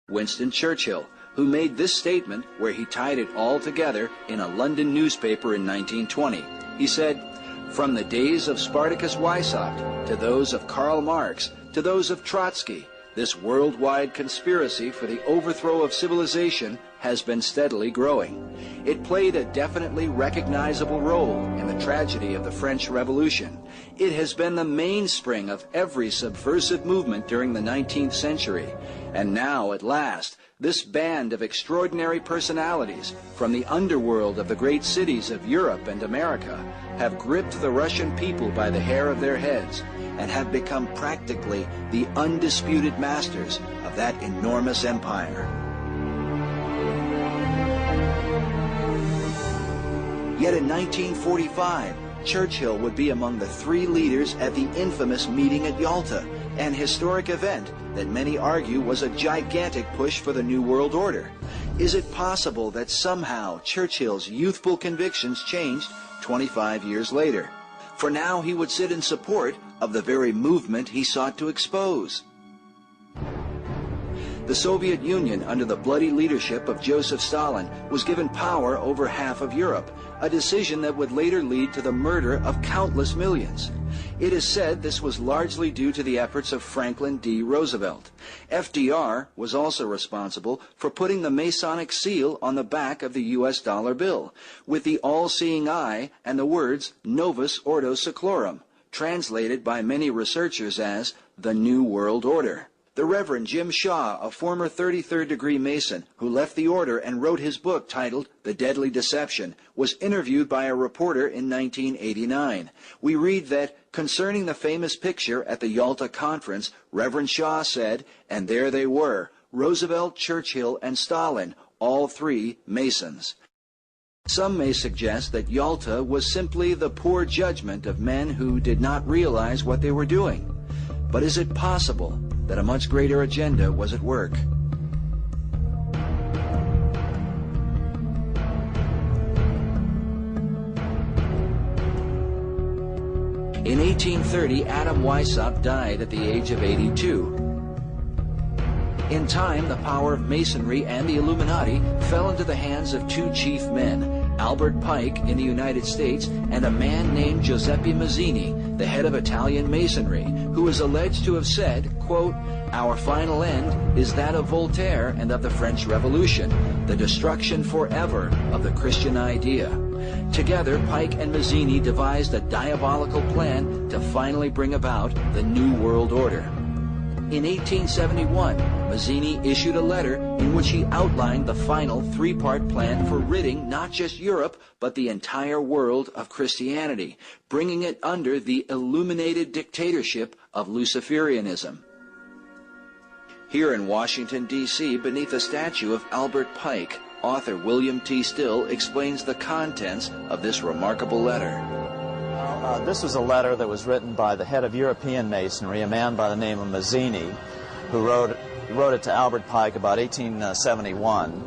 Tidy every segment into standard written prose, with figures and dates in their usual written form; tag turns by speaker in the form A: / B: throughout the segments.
A: Winston Churchill, who made this statement where he tied it all together in a London newspaper in 1920. He said, "From the days of Spartacus Weishaupt to those of Karl Marx to those of Trotsky, this worldwide conspiracy for the overthrow of civilization has been steadily growing. It played a definitely recognizable role in the tragedy of the French Revolution. It has been the mainspring of every subversive movement during the 19th century. And now, at last, this band of extraordinary personalities from the underworld of the great cities of Europe and America have gripped the Russian people by the hair of their heads and have become practically the undisputed masters of that enormous empire." Yet in 1945, Churchill would be among the three leaders at the infamous meeting at Yalta, an historic event that many argue was a gigantic push for the New World Order. Is it possible that somehow Churchill's youthful convictions changed 25 years later? For now he would sit in support of the very movement he sought to expose. The Soviet Union, under the bloody leadership of Joseph Stalin, was given power over half of Europe, a decision that would later lead to the murder of countless millions. It is said this was largely due to the efforts of Franklin D. Roosevelt. FDR was also responsible for putting the Masonic seal on the back of the U.S. dollar bill, with the all-seeing eye and the words Novus Ordo Seclorum, translated by many researchers as the New World Order. The Reverend Jim Shaw, a former 33rd degree Mason who left the order and wrote his book titled The Deadly Deception, was interviewed by a reporter in 1989. We read that, concerning the famous picture at the Yalta Conference, Reverend Shaw said, "And there they were, Roosevelt, Churchill, and Stalin, all three Masons." Some may suggest that Yalta was simply the poor judgment of men who did not realize what they were doing. But is it possible that a much greater agenda was at work? In 1830, Adam Weishaupt died at the age of 82. In time, the power of Masonry and the Illuminati fell into the hands of two chief men, Albert Pike in the United States and a man named Giuseppe Mazzini, the head of Italian Masonry, who is alleged to have said, quote, "Our final end is that of Voltaire and of the French Revolution, the destruction forever of the Christian idea." Together, Pike and Mazzini devised a diabolical plan to finally bring about the New World Order. In 1871, Mazzini issued a letter in which he outlined the final three-part plan for ridding not just Europe, but the entire world of Christianity, bringing it under the illuminated dictatorship of Luciferianism. Here in Washington, D.C., beneath a statue of Albert Pike, author William T. Still explains the contents of this remarkable letter.
B: This was a letter that was written by the head of European Masonry, a man by the name of Mazzini, who wrote it to Albert Pike about 1871.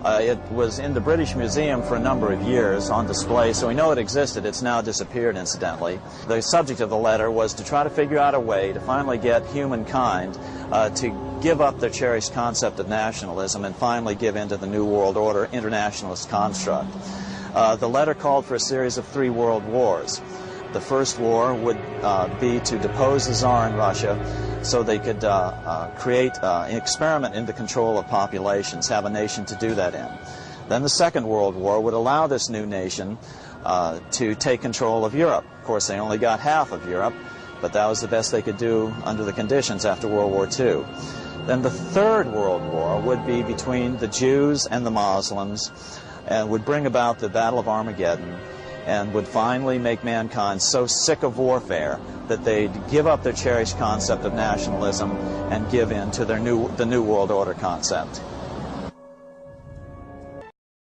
B: It was in the British Museum for a number of years on display, so we know it existed. It's now disappeared, incidentally. The subject of the letter was to try to figure out a way to finally get humankind to give up their cherished concept of nationalism and finally give in to the New World Order internationalist construct. The letter called for a series of 3 world wars. The first war would be to depose the Tsar in Russia so they could create an experiment in the control of populations, have a nation to do that in. Then the Second World War would allow this new nation to take control of Europe. Of course, they only got half of Europe, but that was the best they could do under the conditions after World War II. Then the Third World War would be between the Jews and the Muslims and would bring about the Battle of Armageddon, and would finally make mankind so sick of warfare that they'd give up their cherished concept of nationalism and give in to the New World Order concept.